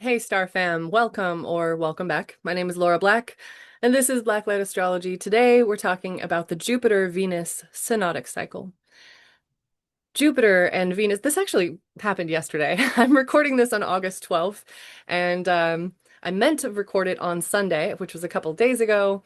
Hey, Star Fam, welcome or welcome back. My name is Laura Black, and this is Blacklight Astrology. Today, we're talking about the Jupiter-Venus synodic cycle. Jupiter and Venus, this actually happened yesterday. I'm recording this on August 12th, and I meant to record it on Sunday, which was a couple days ago.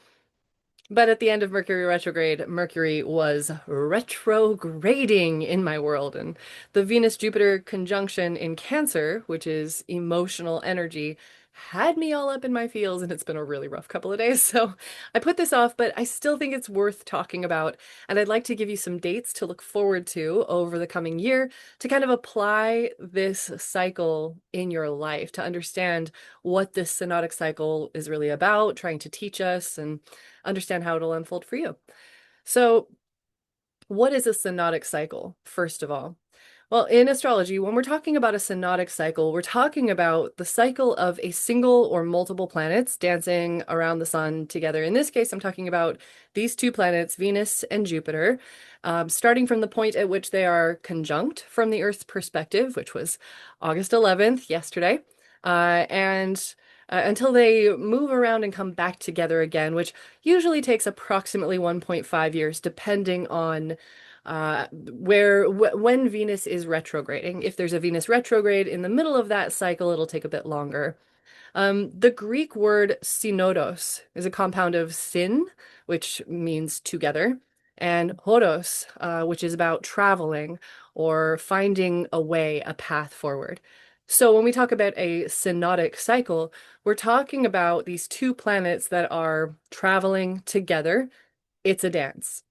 But at the end of Mercury retrograde, Mercury was retrograding in my world. And the Venus-Jupiter conjunction in Cancer, which is emotional energy, had me all up in my feels, and it's been a really rough couple of days. So I put this off, but I still think it's worth talking about. And I'd like to give you some dates to look forward to over the coming year to kind of apply this cycle in your life, to understand what this synodic cycle is really about, trying to teach us and understand how it'll unfold for you. So, what is a synodic cycle, first of all? Well, in astrology, when we're talking about a synodic cycle, we're talking about the cycle of a single or multiple planets dancing around the sun together. In this case, I'm talking about these two planets, Venus and Jupiter, starting from the point at which they are conjunct from the Earth's perspective, which was August 11th, yesterday, and until they move around and come back together again, which usually takes approximately 1.5 years, depending on when Venus is retrograding. If there's a Venus retrograde in the middle of that cycle, it'll take a bit longer. The Greek word synodos is a compound of syn, which means together, and horos, which is about traveling or finding a way, a path forward. So when we talk about a synodic cycle, we're talking about these two planets that are traveling together. It's a dance.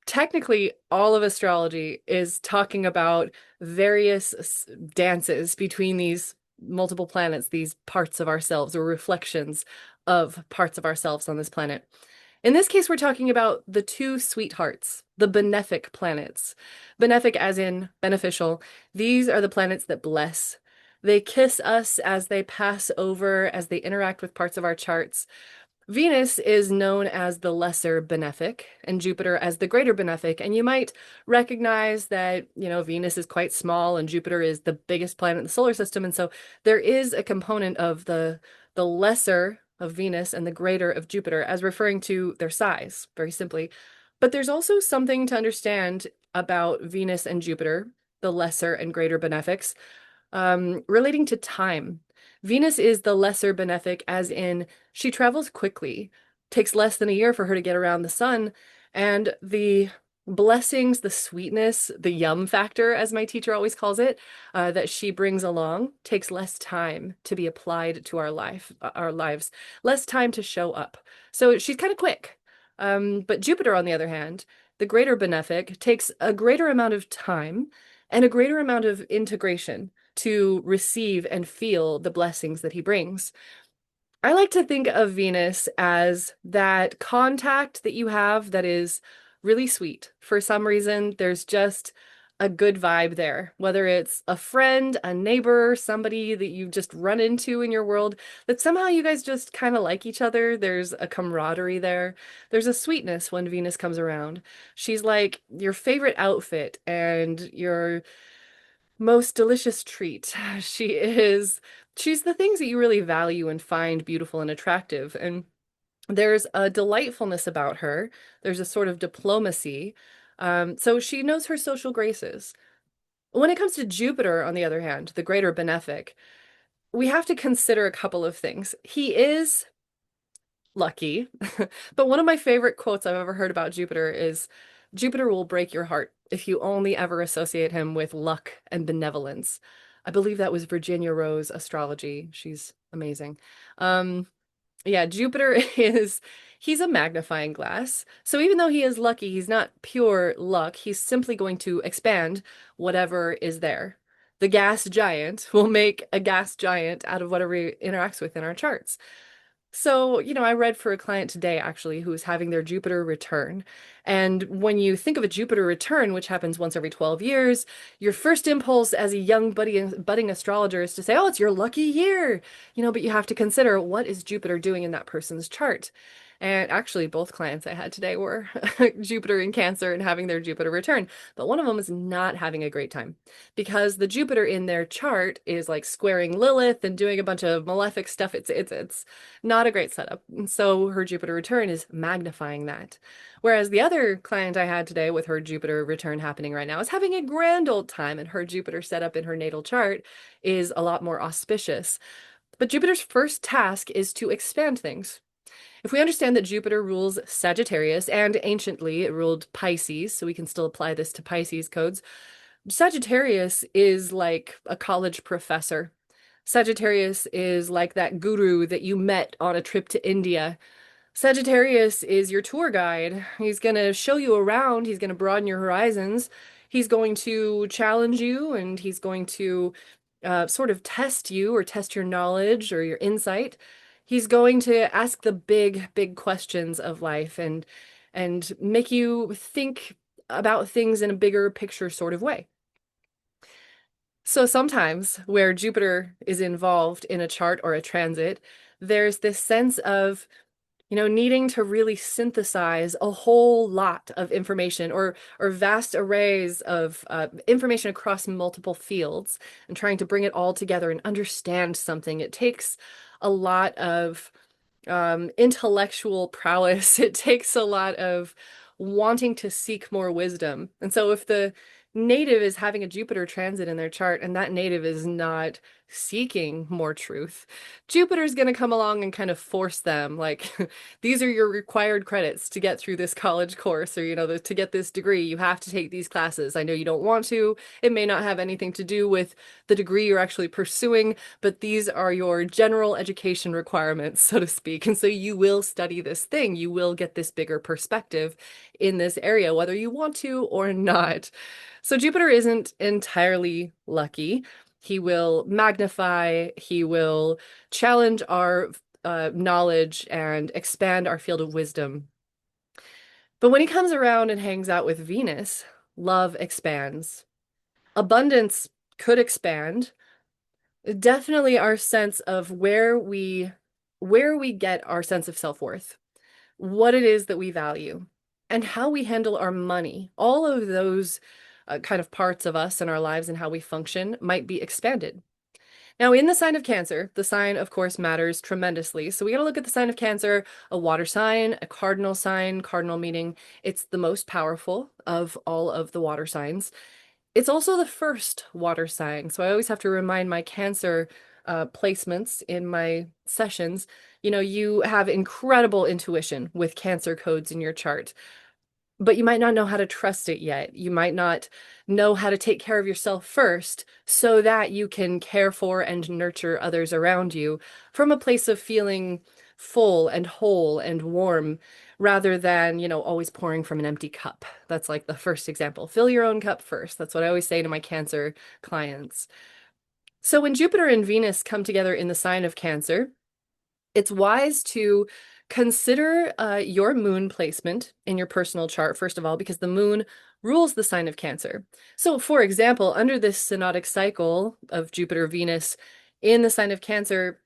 Technically, all of astrology is talking about various dances between these multiple planets, these parts of ourselves or reflections of parts of ourselves on this planet. In this case, we're talking about the two sweethearts, the benefic planets. Benefic as in beneficial. These are the planets that bless. They kiss us as they pass over, as they interact with parts of our charts. Venus is known as the lesser benefic and Jupiter as the greater benefic. And you might recognize that, Venus is quite small and Jupiter is the biggest planet in the solar system. And so there is a component of the lesser of Venus and the greater of Jupiter as referring to their size, very simply. But there's also something to understand about Venus and Jupiter, the lesser and greater benefics, relating to time. Venus is the lesser benefic, as in she travels quickly, takes less than a year for her to get around the sun, and the blessings, the sweetness, the yum factor, as my teacher always calls it, that she brings along takes less time to be applied to our lives, less time to show up. So she's kind of quick. But Jupiter, on the other hand, the greater benefic, takes a greater amount of time and a greater amount of integration to receive and feel the blessings that he brings. I like to think of Venus as that contact that you have that is really sweet. For some reason, there's just a good vibe there, whether it's a friend, a neighbor, somebody that you just run into in your world, that somehow you guys just kind of like each other. There's a camaraderie there. There's a sweetness when Venus comes around. She's like your favorite outfit and your most delicious treat. She's the things that you really value and find beautiful and attractive. And there's a delightfulness about her. There's a sort of diplomacy. So she knows her social graces. When it comes to Jupiter, on the other hand, the greater benefic, we have to consider a couple of things. He is lucky, but one of my favorite quotes I've ever heard about Jupiter is Jupiter will break your heart if you only ever associate him with luck and benevolence. I believe that was Virginia Rose Astrology. She's amazing. Um, yeah, Jupiter he's a magnifying glass. So even though he is lucky, he's not pure luck. He's simply going to expand whatever is there. The gas giant will make a gas giant out of whatever he interacts with in our charts. So, I read for a client today actually who is having their Jupiter return. And when you think of a Jupiter return, which happens once every 12 years, your first impulse as a young budding astrologer is to say, oh, it's your lucky year. But you have to consider what is Jupiter doing in that person's chart. And actually, both clients I had today were Jupiter in Cancer and having their Jupiter return. But one of them is not having a great time because the Jupiter in their chart is like squaring Lilith and doing a bunch of malefic stuff. It's not a great setup. And so her Jupiter return is magnifying that. Whereas the other client I had today with her Jupiter return happening right now is having a grand old time, and her Jupiter setup in her natal chart is a lot more auspicious. But Jupiter's first task is to expand things. If we understand that Jupiter rules Sagittarius and anciently it ruled Pisces, so we can still apply this to Pisces codes, Sagittarius is like a college professor. Sagittarius is like that guru that you met on a trip to India. Sagittarius is your tour guide. He's going to show you around, he's going to broaden your horizons. He's going to challenge you and he's going to sort of test you or test your knowledge or your insight. He's going to ask the big, big questions of life and make you think about things in a bigger picture sort of way. So sometimes where Jupiter is involved in a chart or a transit, there's this sense of needing to really synthesize a whole lot of information or vast arrays of information across multiple fields and trying to bring it all together and understand something. It takes a lot of intellectual prowess. It takes a lot of wanting to seek more wisdom. And so if the native is having a Jupiter transit in their chart and that native is not seeking more truth, Jupiter's going to come along and kind of force them, like, these are your required credits to get through this college course, or, to get this degree, you have to take these classes. I know you don't want to. It may not have anything to do with the degree you're actually pursuing, but these are your general education requirements, so to speak. And so you will study this thing. You will get this bigger perspective in this area, whether you want to or not. So Jupiter isn't entirely lucky. He will magnify, he will challenge our knowledge and expand our field of wisdom. But when he comes around and hangs out with Venus, love expands. Abundance could expand. Definitely our sense of where we get our sense of self-worth, what it is that we value, and how we handle our money. All of those kind of parts of us and our lives and how we function might be expanded. Now, in the sign of Cancer, the sign, of course, matters tremendously. So we got to look at the sign of Cancer, a water sign, a cardinal sign, cardinal meaning it's the most powerful of all of the water signs. It's also the first water sign. So I always have to remind my Cancer placements in my sessions, you have incredible intuition with Cancer codes in your chart, but you might not know how to trust it yet. You might not know how to take care of yourself first so that you can care for and nurture others around you from a place of feeling full and whole and warm rather than, always pouring from an empty cup. That's like the first example. Fill your own cup first. That's what I always say to my Cancer clients. So when Jupiter and Venus come together in the sign of Cancer, it's wise to consider your moon placement in your personal chart, first of all, because the moon rules the sign of Cancer. So, for example, under this synodic cycle of Jupiter, Venus in the sign of Cancer,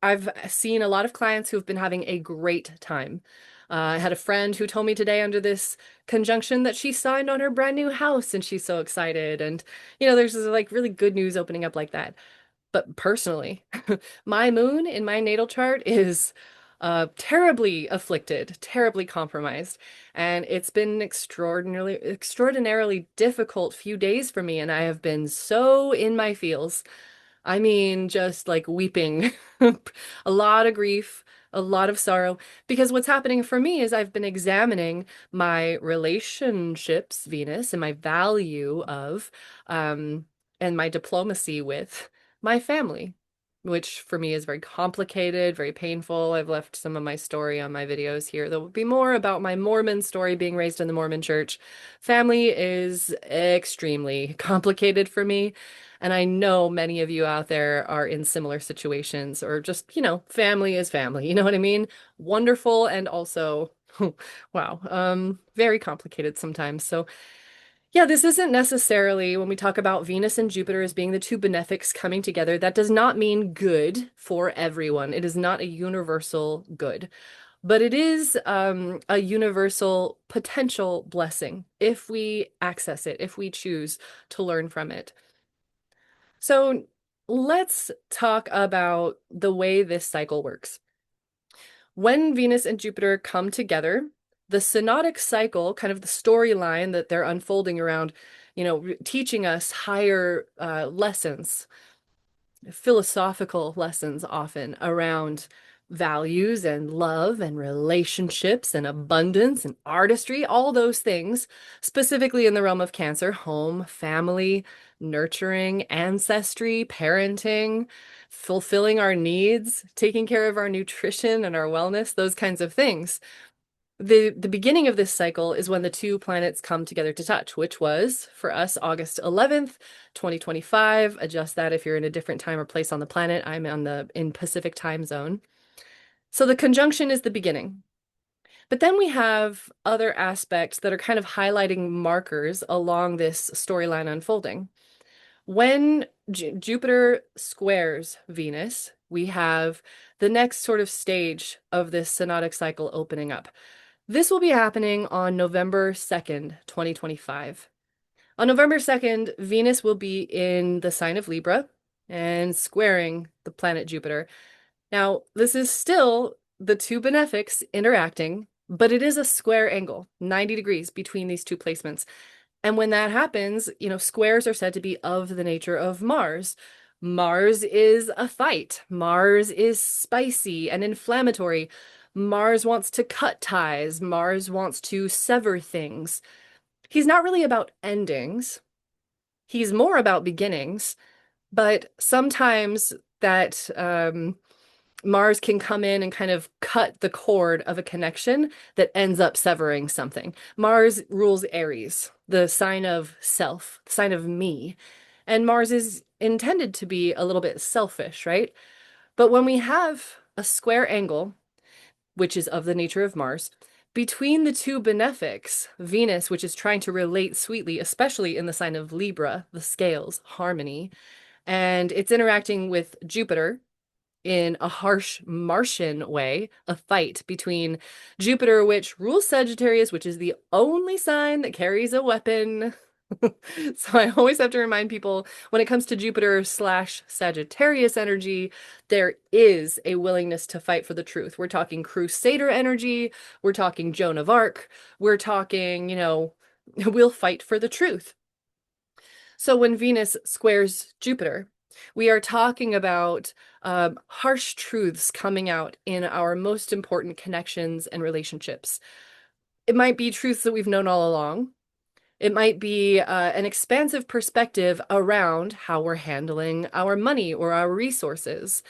I've seen a lot of clients who've been having a great time. I had a friend who told me today under this conjunction that she signed on her brand new house and she's so excited. And, there's this, like really good news opening up like that. But personally, my moon in my natal chart is terribly afflicted, terribly compromised, and it's been extraordinarily difficult few days for me, and I have been so in my feels. I mean, just like weeping, a lot of grief, a lot of sorrow, because what's happening for me is I've been examining my relationships, Venus, and my value of, and my diplomacy with my family, which for me is very complicated, very painful. I've left some of my story on my videos here. There will be more about my Mormon story, being raised in the Mormon church. Family is extremely complicated for me. And I know many of you out there are in similar situations or just, family is family. You know what I mean? Wonderful and also, wow, very complicated sometimes. So yeah, this isn't necessarily when we talk about Venus and Jupiter as being the two benefics coming together, that does not mean good for everyone. It is not a universal good. but it is a universal potential blessing if we access it, if we choose to learn from it. So let's talk about the way this cycle works. When Venus and Jupiter come together, the synodic cycle, kind of the storyline that they're unfolding around, teaching us higher lessons, philosophical lessons often around values and love and relationships and abundance and artistry, all those things, specifically in the realm of Cancer, home, family, nurturing, ancestry, parenting, fulfilling our needs, taking care of our nutrition and our wellness, those kinds of things. The beginning of this cycle is when the two planets come together to touch, which was for us August 11th, 2025. Adjust that if you're in a different time or place on the planet. I'm in Pacific time zone. So the conjunction is the beginning. But then we have other aspects that are kind of highlighting markers along this storyline unfolding. When Jupiter squares Venus, we have the next sort of stage of this synodic cycle opening up. This will be happening on November 2nd, 2025. On November 2nd, Venus will be in the sign of Libra and squaring the planet Jupiter. Now, this is still the two benefics interacting, but it is a square angle, 90 degrees between these two placements. And when that happens, squares are said to be of the nature of Mars. Mars is a fight. Mars is spicy and inflammatory. Mars wants to cut ties. Mars wants to sever things. He's not really about endings. He's more about beginnings, but sometimes that Mars can come in and kind of cut the cord of a connection that ends up severing something. Mars rules Aries, the sign of self, the sign of me. And Mars is intended to be a little bit selfish, right? But when we have a square angle, which is of the nature of Mars, between the two benefics, Venus, which is trying to relate sweetly, especially in the sign of Libra, the scales, harmony, and it's interacting with Jupiter, in a harsh Martian way, a fight between Jupiter, which rules Sagittarius, which is the only sign that carries a weapon. So I always have to remind people when it comes to Jupiter slash Sagittarius energy, there is a willingness to fight for the truth. We're talking Crusader energy. We're talking Joan of Arc. We're talking, we'll fight for the truth. So when Venus squares Jupiter, we are talking about harsh truths coming out in our most important connections and relationships. It might be truths that we've known all along. It might be an expansive perspective around how we're handling our money or our resources.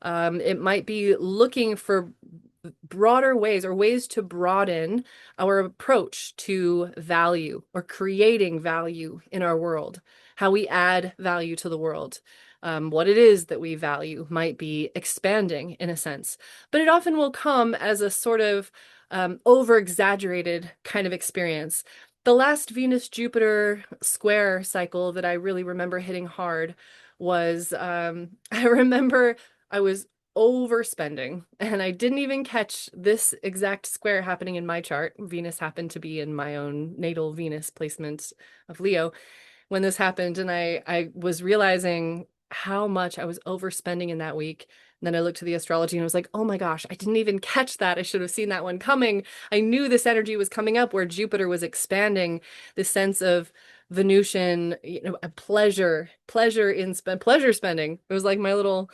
It might be looking for broader ways or ways to broaden our approach to value or creating value in our world, how we add value to the world. What it is that we value might be expanding in a sense, but it often will come as a sort of over-exaggerated kind of experience. The last Venus-Jupiter square cycle that I really remember hitting hard was, I remember I was overspending and I didn't even catch this exact square happening in my chart. Venus happened to be in my own natal Venus placement of Leo when this happened, and I was realizing how much I was overspending in that week. And then I looked to the astrology and I was like, oh my gosh, I didn't even catch that. I should have seen that one coming. I knew this energy was coming up where Jupiter was expanding this sense of Venusian, a pleasure spending. It was like my little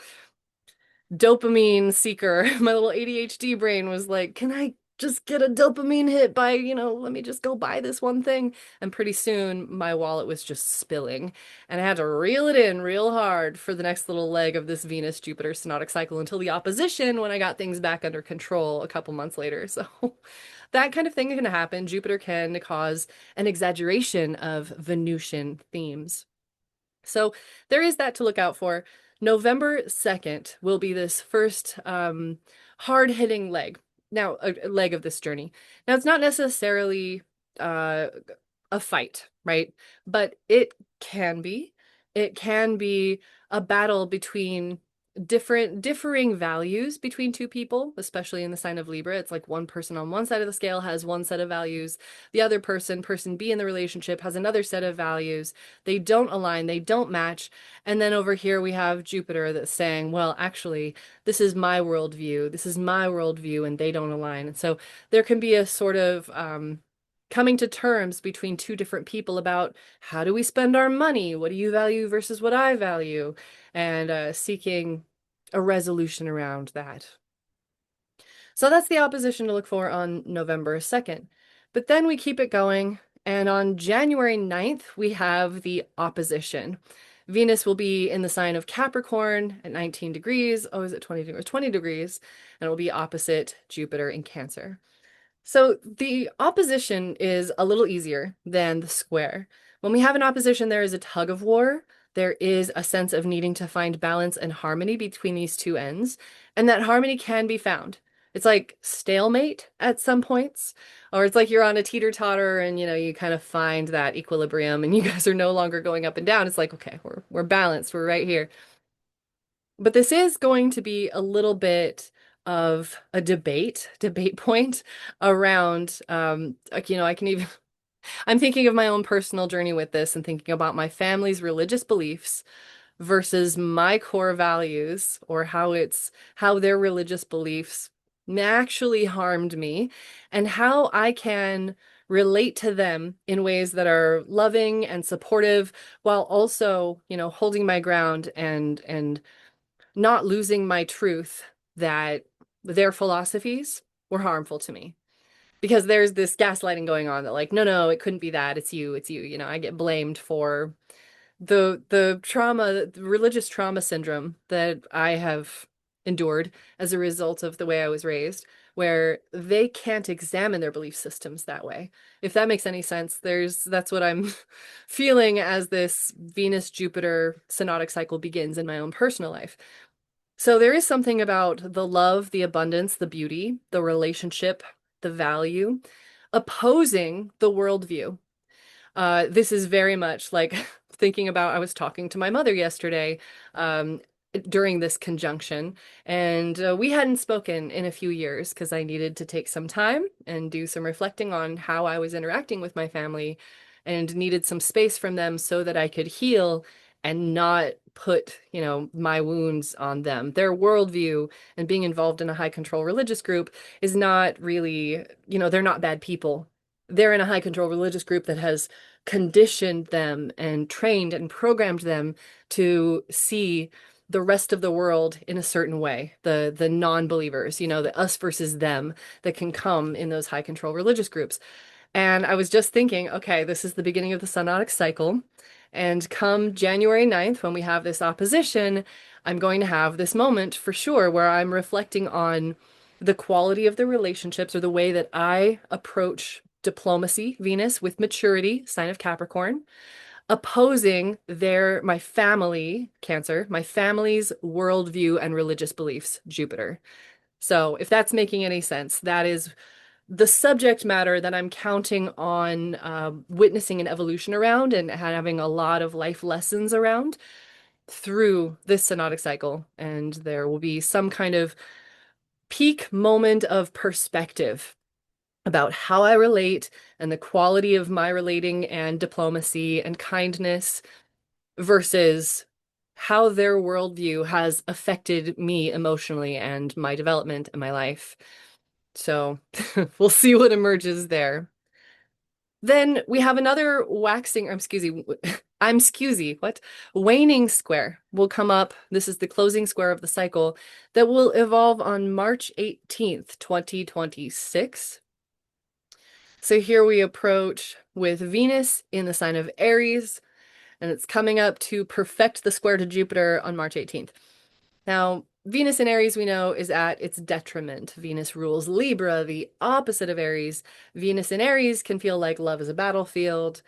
dopamine seeker. My little ADHD brain was like, can I just get a dopamine hit by, let me just go buy this one thing. And pretty soon my wallet was just spilling. And I had to reel it in real hard for the next little leg of this Venus-Jupiter synodic cycle until the opposition when I got things back under control a couple months later. So that kind of thing can happen. Jupiter can cause an exaggeration of Venusian themes. So there is that to look out for. November 2nd will be this first hard-hitting leg. Now, a leg of this journey. Now, it's not necessarily a fight, right? But it can be. It can be a battle between differing values between two people, especially in the sign of Libra. It's like one person on one side of the scale has one set of values. The other person, person B in the relationship, has another set of values. They don't align, they don't match. And then over here we have Jupiter that's saying, well, actually, this is my worldview. This is my worldview, and they don't align. And so there can be a sort of coming to terms between two different people about how do we spend our money? What do you value versus what I value? And seeking a resolution around that. So that's the opposition to look for on November 2nd. But then we keep it going, and on January 9th, we have the opposition. Venus will be in the sign of Capricorn at 19 degrees. Oh, is it 20 degrees? 20 degrees, and it will be opposite Jupiter in Cancer. So the opposition is a little easier than the square. When we have an opposition, there is a tug of war. There is a sense of needing to find balance and harmony between these two ends, and that harmony can be found. It's like stalemate at some points, or it's like you're on a teeter-totter and you kind of find that equilibrium and you guys are no longer going up and down. It's like, okay, we're balanced, we're right here. But this is going to be a little bit of a debate point around, I can even, I'm thinking of my own personal journey with this and thinking about my family's religious beliefs versus my core values, or how their religious beliefs actually harmed me, and how I can relate to them in ways that are loving and supportive while also, holding my ground and not losing my truth that their philosophies were harmful to me. Because there's this gaslighting going on that like, no, no, it couldn't be that. It's you. I get blamed for the trauma, the religious trauma syndrome that I have endured as a result of the way I was raised, where they can't examine their belief systems that way. If that makes any sense, that's what I'm feeling as this Venus Jupiter synodic cycle begins in my own personal life. So there is something about the love, the abundance, the beauty, the relationship, the value, opposing the worldview. This is very much like thinking about, I was talking to my mother yesterday during this conjunction, and we hadn't spoken in a few years because I needed to take some time and do some reflecting on how I was interacting with my family and needed some space from them so that I could heal and not put, my wounds on them. Their worldview and being involved in a high control religious group is not really, they're not bad people. They're in a high control religious group that has conditioned them and trained and programmed them to see the rest of the world in a certain way, the non-believers, the us versus them that can come in those high control religious groups. And I was just thinking, okay, this is the beginning of the synodic cycle. And come January 9th, when we have this opposition, I'm going to have this moment for sure where I'm reflecting on the quality of the relationships, or the way that I approach diplomacy, Venus, with maturity, sign of Capricorn, opposing my family, Cancer, my family's worldview and religious beliefs, Jupiter. So if that's making any sense, that is the subject matter that I'm counting on witnessing an evolution around and having a lot of life lessons around through this synodic cycle. And there will be some kind of peak moment of perspective about how I relate and the quality of my relating and diplomacy and kindness versus how their worldview has affected me emotionally and my development and my life. So we'll see what emerges there. Then we have another what? Waning square will come up. This is the closing square of the cycle that will evolve on March 18th, 2026. So here we approach with Venus in the sign of Aries, and it's coming up to perfect the square to Jupiter on March 18th. Now, Venus in Aries, we know, is at its detriment. Venus rules Libra, the opposite of Aries. Venus in Aries can feel like love is a battlefield.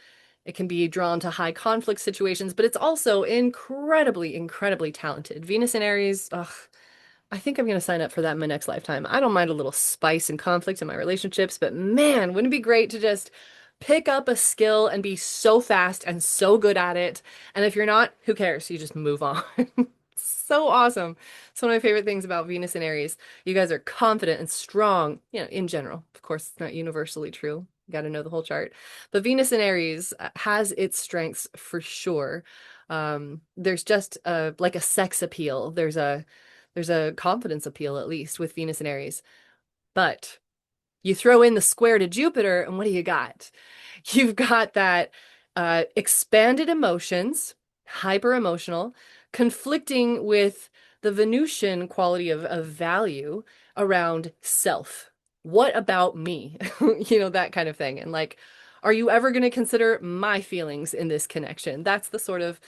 It can be drawn to high conflict situations, but it's also incredibly, incredibly talented. Venus in Aries, ugh, I think I'm going to sign up for that in my next lifetime. I don't mind a little spice and conflict in my relationships, but man, wouldn't it be great to just pick up a skill and be so fast and so good at it? And if you're not, who cares? You just move on. So awesome. It's one of my favorite things about Venus and Aries. You guys are confident and strong, in general. Of course, it's not universally true. You got to know the whole chart. But Venus in Aries has its strengths for sure. There's just like a sex appeal. There's a confidence appeal at least with Venus and Aries. But you throw in the square to Jupiter, and what do you got? You've got that expanded emotions, hyper emotional, conflicting with the Venusian quality of value around self. What about me? That kind of thing. And like, are you ever going to consider my feelings in this connection? That's the sort of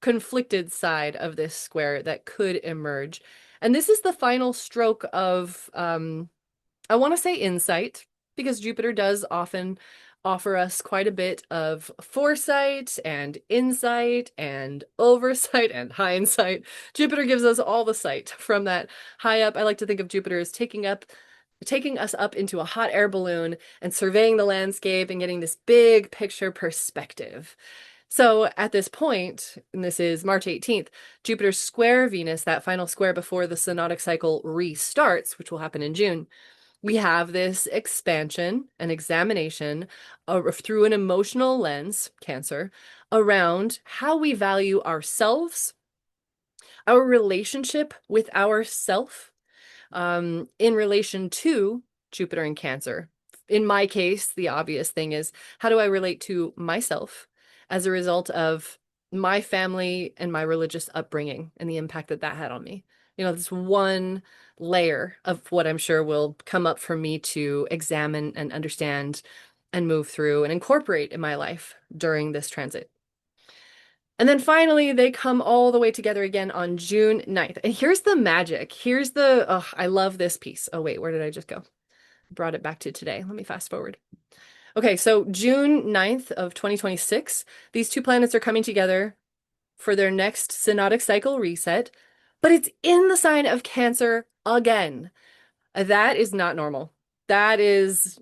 conflicted side of this square that could emerge. And this is the final stroke of I want to say insight because Jupiter does often offer us quite a bit of foresight and insight and oversight and hindsight. Jupiter gives us all the sight from that high up. I like to think of Jupiter as taking us up into a hot air balloon and surveying the landscape and getting this big picture perspective. So at this point, and this is March 18th, Jupiter square Venus, that final square before the synodic cycle restarts, which will happen in June. We have this expansion and examination through an emotional lens, Cancer, around how we value ourselves, our relationship with ourself, in relation to Jupiter and Cancer. In my case, the obvious thing is how do I relate to myself as a result of my family and my religious upbringing and the impact that that had on me? This one layer of what I'm sure will come up for me to examine and understand and move through and incorporate in my life during this transit. And then finally, they come all the way together again on June 9th. And here's the magic. Oh, I love this piece. Oh, wait, where did I just go? Brought it back to today. Let me fast forward. Okay, so June 9th of 2026, these two planets are coming together for their next synodic cycle reset, but it's in the sign of Cancer again. That is not normal. That is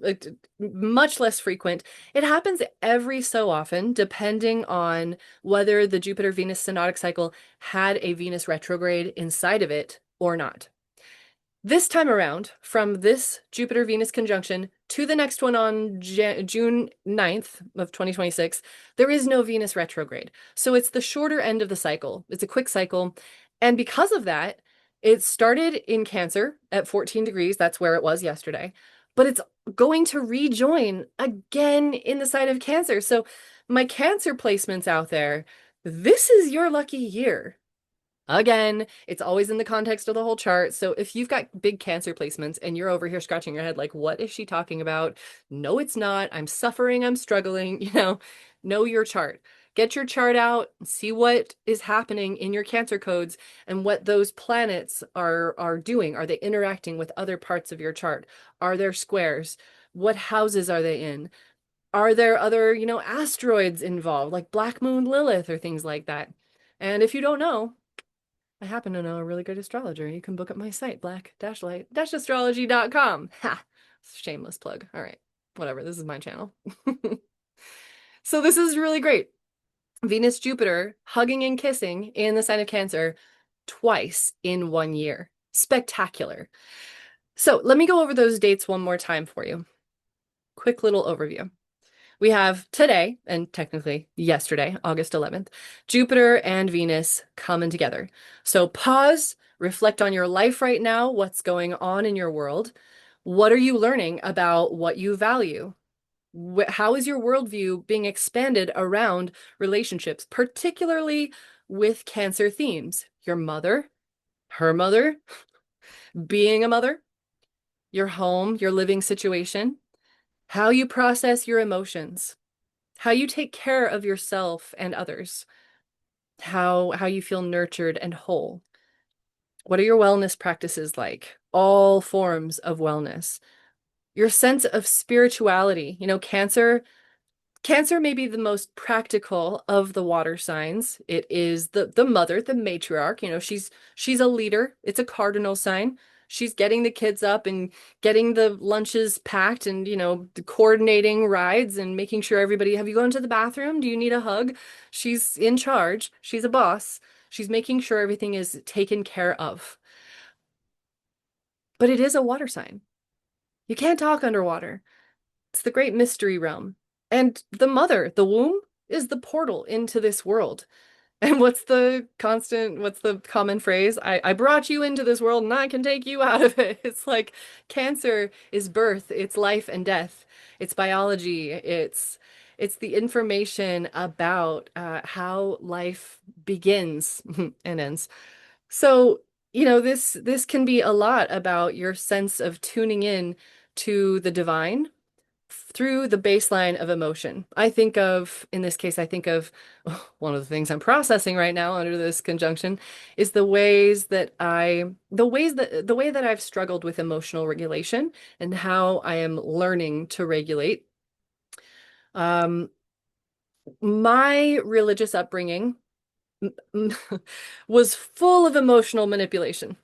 much less frequent. It happens every so often, depending on whether the Jupiter-Venus synodic cycle had a Venus retrograde inside of it or not. This time around, from this Jupiter-Venus conjunction to the next one on June 9th of 2026, there is no Venus retrograde. So it's the shorter end of the cycle. It's a quick cycle. And because of that, it started in Cancer at 14 degrees. That's where it was yesterday. But it's going to rejoin again in the sign of Cancer. So my Cancer placements out there, this is your lucky year. Again, it's always in the context of the whole chart. So if you've got big Cancer placements and you're over here scratching your head like, what is she talking about? No, it's not. I'm suffering. I'm struggling. Know your chart. Get your chart out, see what is happening in your Cancer codes and what those planets are doing. Are they interacting with other parts of your chart? Are there squares? What houses are they in? Are there other, asteroids involved, like Black Moon Lilith or things like that? And if you don't know, I happen to know a really good astrologer. You can book at my site, black-light-astrology.com. Ha! Shameless plug. All right. Whatever. This is my channel. So this is really great. Venus, Jupiter, hugging and kissing in the sign of Cancer twice in 1 year. Spectacular. So let me go over those dates one more time for you. Quick little overview. We have today, and technically yesterday, August 11th, Jupiter and Venus coming together. So pause, reflect on your life right now, what's going on in your world. What are you learning about what you value? How is your worldview being expanded around relationships, particularly with Cancer themes? Your mother, her mother, being a mother, your home, your living situation, how you process your emotions, how you take care of yourself and others, how you feel nurtured and whole. What are your wellness practices like? All forms of wellness. Your sense of spirituality. Cancer may be the most practical of the water signs. It is the mother, the matriarch. She's a leader. It's a cardinal sign. She's getting the kids up and getting the lunches packed and, coordinating rides and making sure everybody, have you gone to the bathroom? Do you need a hug? She's in charge. She's a boss. She's making sure everything is taken care of. But it is a water sign. You can't talk underwater. It's the great mystery realm. And the mother, the womb, is the portal into this world. And what's the common phrase? I brought you into this world and I can take you out of it. It's like cancer is birth, it's life and death, it's biology, it's the information about how life begins and ends. So, this can be a lot about your sense of tuning in to the divine through the baseline of emotion. In this case, I think of one of the things I'm processing right now under this conjunction is the way that I've struggled with emotional regulation and how I am learning to regulate. Um, my religious upbringing was full of emotional manipulation.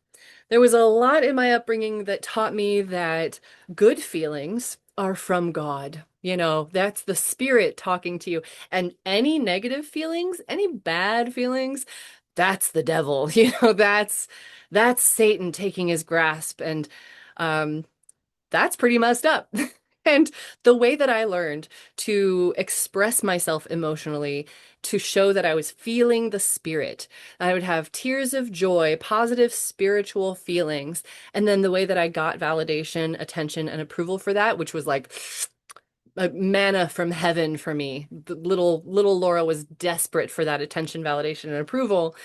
There was a lot in my upbringing that taught me that good feelings are from God. That's the spirit talking to you. And any negative feelings, any bad feelings, that's the devil. That's Satan taking his grasp. And um, that's pretty messed up. And the way that I learned to express myself emotionally, to show that I was feeling the spirit, I would have tears of joy, positive spiritual feelings. And then the way that I got validation, attention, and approval for that, which was like a manna from heaven for me. The little Laura was desperate for that attention, validation, and approval.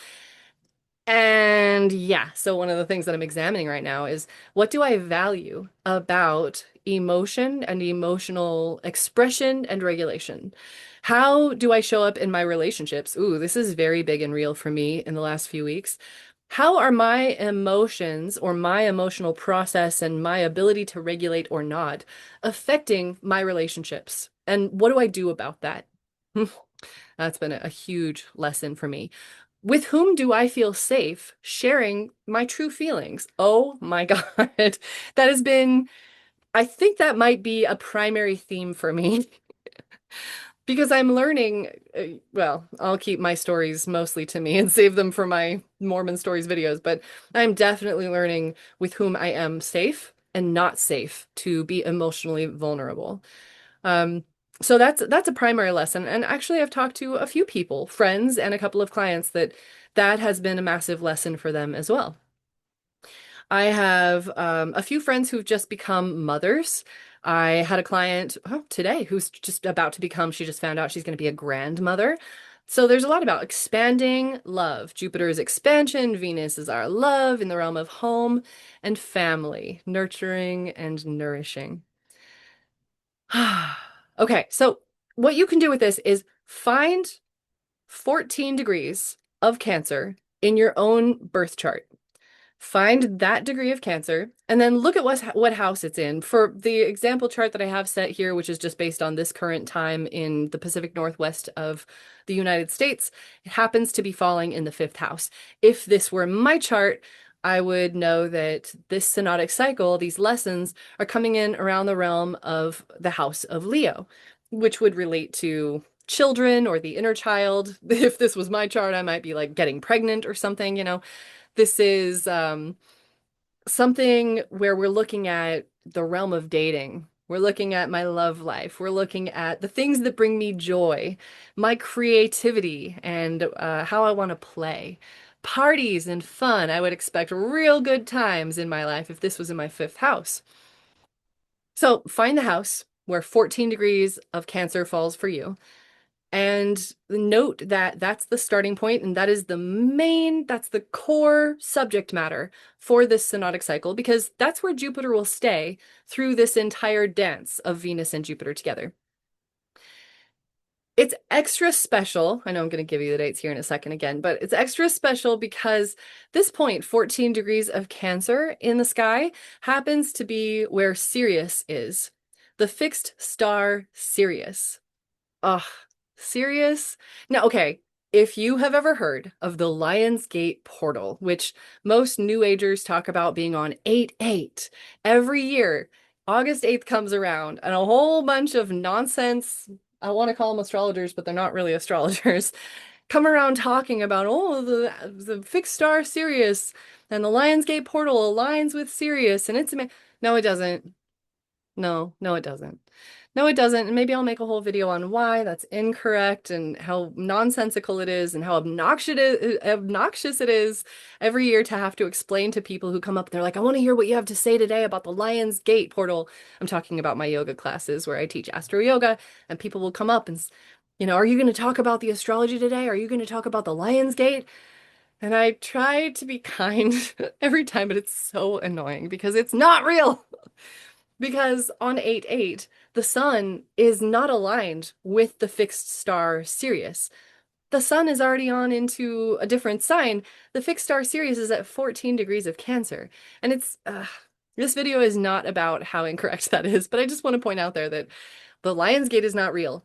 And yeah, so one of the things that I'm examining right now is what do I value about emotion and emotional expression and regulation? How do I show up in my relationships? Ooh, this is very big and real for me in the last few weeks. How are my emotions or my emotional process and my ability to regulate or not affecting my relationships? And what do I do about that? That's been a huge lesson for me. With whom do I feel safe sharing my true feelings? Oh my God. That has been, I think that might be a primary theme for me because I'm learning, well, I'll keep my stories mostly to me and save them for my Mormon stories videos, but I'm definitely learning with whom I am safe and not safe to be emotionally vulnerable. Um, so that's a primary lesson. And actually, I've talked to a few people, friends, and a couple of clients that has been a massive lesson for them as well. I have a few friends who've just become mothers. I had a client today who's just about to become, she just found out she's going to be a grandmother. So there's a lot about expanding love. Jupiter is expansion, Venus is our love in the realm of home and family, nurturing and nourishing. Okay, so what you can do with this is find 14 degrees of Cancer in your own birth chart. Find that degree of Cancer and then look at what house it's in. For the example chart that I have set here, which is just based on this current time in the Pacific Northwest of the United States, it happens to be falling in the fifth house. If this were my chart, I would know that this synodic cycle, these lessons, are coming in around the realm of the house of Leo, which would relate to children or the inner child. If this was my chart, I might be like getting pregnant or something. This is something where we're looking at the realm of dating. We're looking at my love life. We're looking at the things that bring me joy, my creativity, and how I want to play. Parties and fun. I would expect real good times in my life if this was in my fifth house. So find the house where 14 degrees of Cancer falls for you. And note that that's the starting point, and that's the core subject matter for this synodic cycle, because that's where Jupiter will stay through this entire dance of Venus and Jupiter together. It's extra special. I know I'm going to give you the dates here in a second again, but it's extra special because this point, 14 degrees of Cancer in the sky, happens to be where Sirius is, the fixed star Sirius. Ugh, Sirius? Now, okay, if you have ever heard of the Lionsgate portal, which most New Agers talk about being on 8/8 every year, August 8th comes around and a whole bunch of nonsense, I want to call them astrologers, but they're not really astrologers, come around talking about, oh, the fixed star Sirius and the Lionsgate portal aligns with Sirius and it's no, it doesn't. No, no, it doesn't. No, it doesn't. And maybe I'll make a whole video on why that's incorrect and how nonsensical it is and how obnoxious it is every year to have to explain to people who come up. They're like, I want to hear what you have to say today about the Lion's Gate portal. I'm talking about my yoga classes where I teach astro yoga, and people will come up and, are you going to talk about the astrology today? Are you going to talk about the Lion's Gate? And I try to be kind every time, but it's so annoying because it's not real. Because on 8/8, the sun is not aligned with the fixed star Sirius. The sun is already on into a different sign. The fixed star Sirius is at 14 degrees of Cancer. And this video is not about how incorrect that is, but I just want to point out there that the Lion's Gate is not real.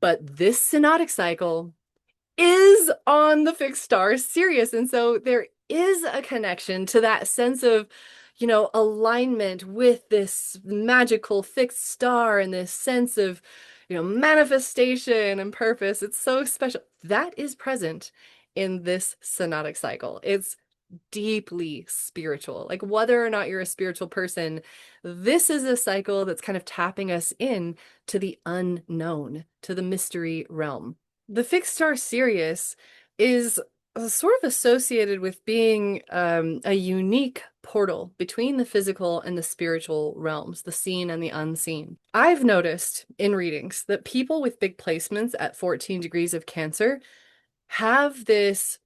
But this synodic cycle is on the fixed star Sirius. And so there is a connection to that sense of, alignment with this magical fixed star and this sense of, manifestation and purpose. It's so special. That is present in this synodic cycle. It's deeply spiritual. Like whether or not you're a spiritual person, this is a cycle that's kind of tapping us in to the unknown, to the mystery realm. The fixed star Sirius is sort of associated with being a unique portal between the physical and the spiritual realms, the seen and the unseen. I've noticed in readings that people with big placements at 14 degrees of Cancer have this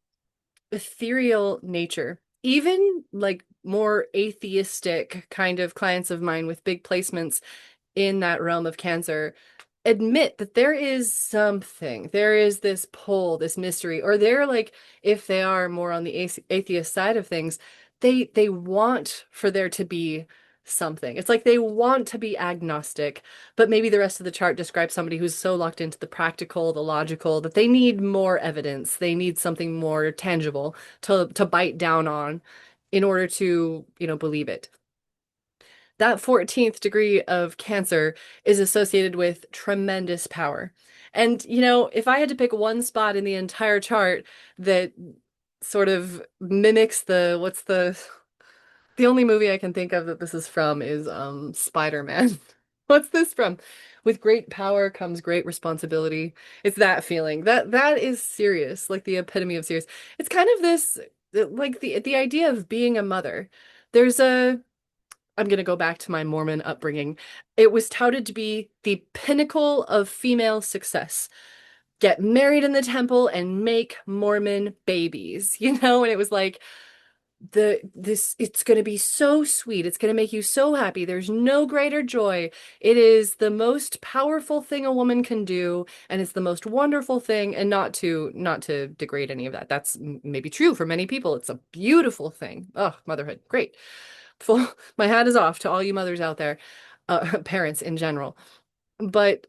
ethereal nature. Even like more atheistic kind of clients of mine with big placements in that realm of Cancer admit that there is something, there is this pull, this mystery, or they're like, if they are more on the atheist side of things, they want for there to be something. It's like they want to be agnostic, but maybe the rest of the chart describes somebody who's so locked into the practical, the logical, that they need more evidence. They need something more tangible to bite down on in order to, believe it. That 14th degree of Cancer is associated with tremendous power. And, if I had to pick one spot in the entire chart that sort of mimics the only movie I can think of that this is from is Spider-Man. What's this from? With great power comes great responsibility. It's that feeling. That is serious, like the epitome of serious. It's kind of this like the idea of being a mother. There's a I'm going to go back to my Mormon upbringing. It was touted to be the pinnacle of female success. Get married in the temple and make Mormon babies, And it was like it's going to be so sweet. It's going to make you so happy. There's no greater joy. It is the most powerful thing a woman can do, and it's the most wonderful thing. And not to degrade any of that. That's maybe true for many people. It's a beautiful thing. Oh, motherhood, great. Full, my hat is off to all you mothers out there, parents in general. But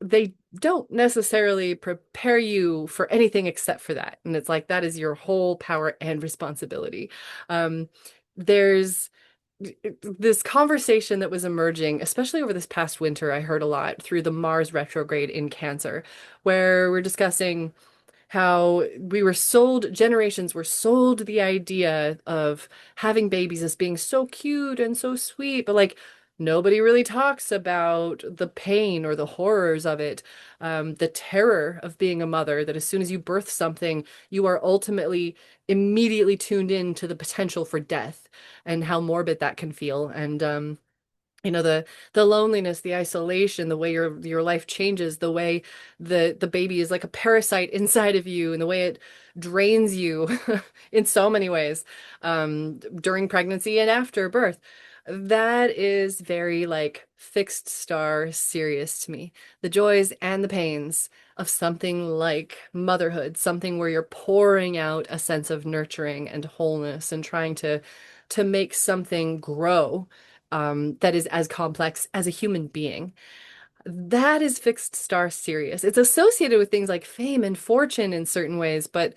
they don't necessarily prepare you for anything except for that. And it's like that is your whole power and responsibility. There's this conversation that was emerging, especially over this past winter, I heard a lot through the Mars retrograde in Cancer, where we're discussing how generations were sold the idea of having babies as being so cute and so sweet, but like nobody really talks about the pain or the horrors of it, the terror of being a mother, that as soon as you birth something, you are ultimately immediately tuned in to the potential for death and how morbid that can feel. And the loneliness, the isolation, the way your life changes, the way the baby is like a parasite inside of you, and the way it drains you in so many ways, during pregnancy and after birth. That is very like fixed star serious to me. The joys and the pains of something like motherhood, something where you're pouring out a sense of nurturing and wholeness and trying to make something grow, that is as complex as a human being. That is fixed star serious. It's associated with things like fame and fortune in certain ways, but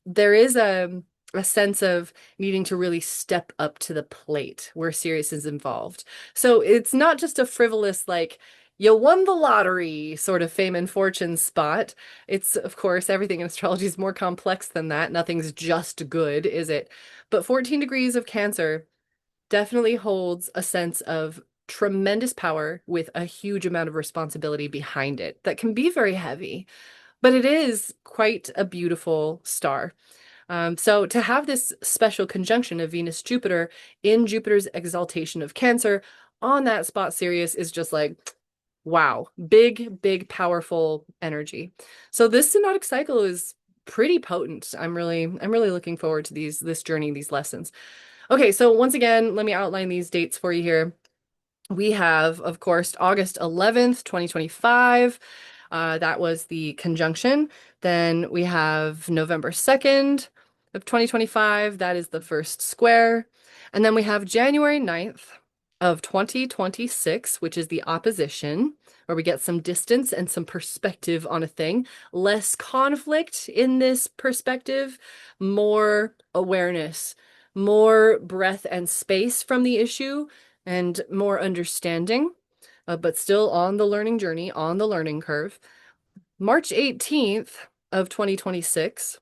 there is a sense of needing to really step up to the plate where Sirius is involved. So it's not just a frivolous, like, you won the lottery sort of fame and fortune spot. It's, of course, everything in astrology is more complex than that. Nothing's just good, is it? But 14 degrees of Cancer definitely holds a sense of tremendous power with a huge amount of responsibility behind it that can be very heavy, but it is quite a beautiful star. So to have this special conjunction of Venus Jupiter in Jupiter's exaltation of Cancer on that spot Sirius is just like, wow, big, big, powerful energy. So this synodic cycle is pretty potent. I'm really looking forward to this journey, these lessons. Okay, so once again, let me outline these dates for you here. We have, of course, August 11th, 2025. That was the conjunction. Then we have November 2nd of 2025. That is the first square. And then we have January 9th of 2026, which is the opposition, where we get some distance and some perspective on a thing. Less conflict in this perspective, more awareness, more breath and space from the issue and more understanding, but still on the learning journey, on the learning curve. March 18th of 2026,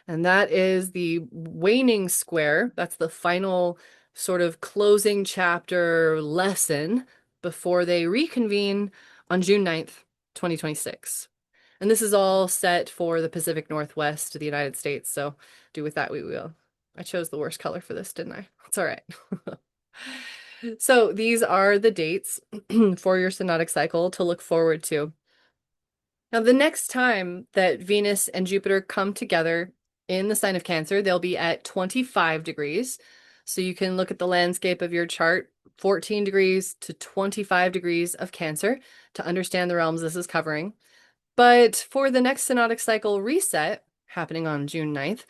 and that is the waning square. That's the final sort of closing chapter lesson before they reconvene on June 9th, 2026. And this is all set for the Pacific Northwest of the United States, so do with that we will. I chose the worst color for this, didn't I? It's all right. So these are the dates for your synodic cycle to look forward to. Now, the next time that Venus and Jupiter come together in the sign of Cancer, they'll be at 25 degrees. So you can look at the landscape of your chart, 14 degrees to 25 degrees of Cancer to understand the realms this is covering. But for the next synodic cycle reset, happening on June 9th,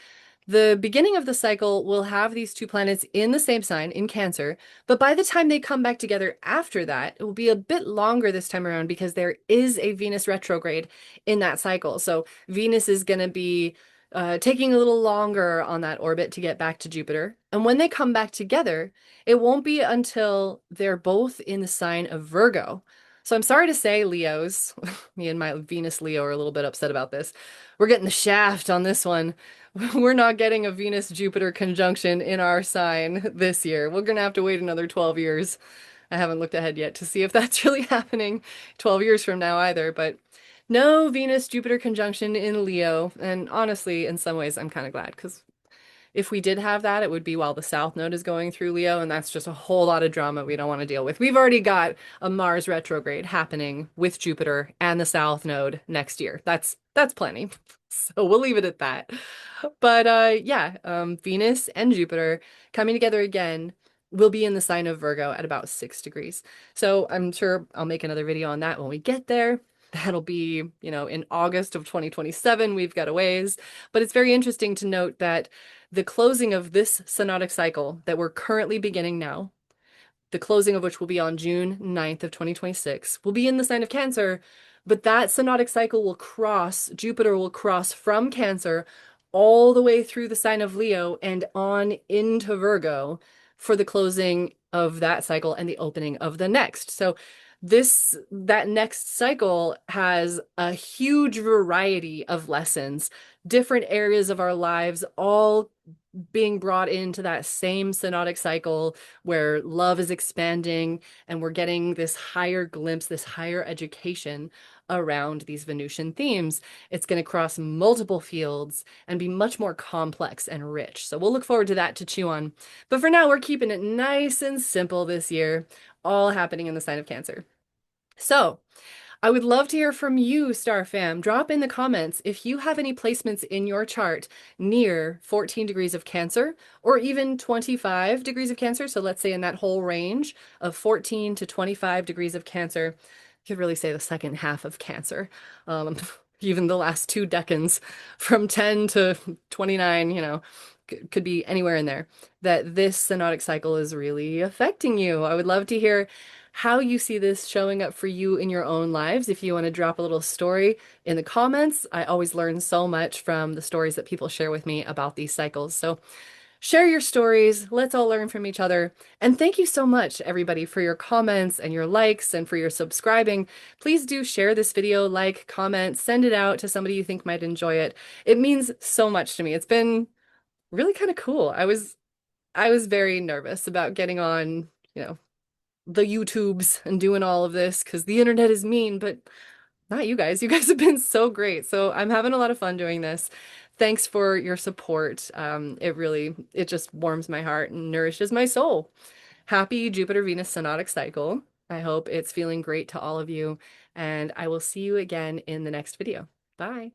the beginning of the cycle will have these two planets in the same sign in Cancer, but by the time they come back together after that, it will be a bit longer this time around because there is a Venus retrograde in that cycle. So Venus is going to be taking a little longer on that orbit to get back to Jupiter. And when they come back together, it won't be until they're both in the sign of Virgo. So I'm sorry to say, Leos, me and my Venus Leo are a little bit upset about this. We're getting the shaft on this one. We're not getting a Venus-Jupiter conjunction in our sign this year. We're going to have to wait another 12 years. I haven't looked ahead yet to see if that's really happening 12 years from now either, but no Venus-Jupiter conjunction in Leo. And honestly, in some ways, I'm kind of glad because if we did have that, it would be while the South Node is going through Leo, and that's just a whole lot of drama we don't want to deal with. We've already got a Mars retrograde happening with Jupiter and the South Node next year. That's plenty. So we'll leave it at that. But yeah, Venus and Jupiter coming together again will be in the sign of Virgo at about 6 degrees. So I'm sure I'll make another video on that when we get there. That'll be, in August of 2027. We've got a ways. But it's very interesting to note that the closing of this synodic cycle that we're currently beginning now, the closing of which will be on June 9th of 2026, will be in the sign of Cancer, but that synodic cycle Jupiter will cross from Cancer all the way through the sign of Leo and on into Virgo for the closing of that cycle and the opening of the next. So that next cycle has a huge variety of lessons, different areas of our lives, all being brought into that same synodic cycle where love is expanding and we're getting this higher glimpse, this higher education around these Venusian themes. It's going to cross multiple fields and be much more complex and rich. So we'll look forward to that to chew on. But for now, we're keeping it nice and simple this year, all happening in the sign of Cancer. So I would love to hear from you, Star Fam. Drop in the comments if you have any placements in your chart near 14 degrees of Cancer or even 25 degrees of Cancer. So let's say in that whole range of 14 to 25 degrees of Cancer. You could really say the second half of Cancer. Even the last 2 decans from 10 to 29, could be anywhere in there, that this synodic cycle is really affecting you. I would love to hear how you see this showing up for you in your own lives. If you want to drop a little story in the comments, I always learn so much from the stories that people share with me about these cycles. So Share your stories. Let's all learn from each other. And thank you so much, everybody, for your comments and your likes and for your subscribing. Please do share this video, like, comment, send it out to somebody you think might enjoy it. It means so much to me. It's been really kind of cool. I was very nervous about getting on, you know, the YouTubes and doing all of this because the internet is mean, but not you guys. You guys have been so great. So I'm having a lot of fun doing this. Thanks for your support. It just warms my heart and nourishes my soul. Happy Jupiter-Venus synodic cycle. I hope it's feeling great to all of you, and I will see you again in the next video. Bye.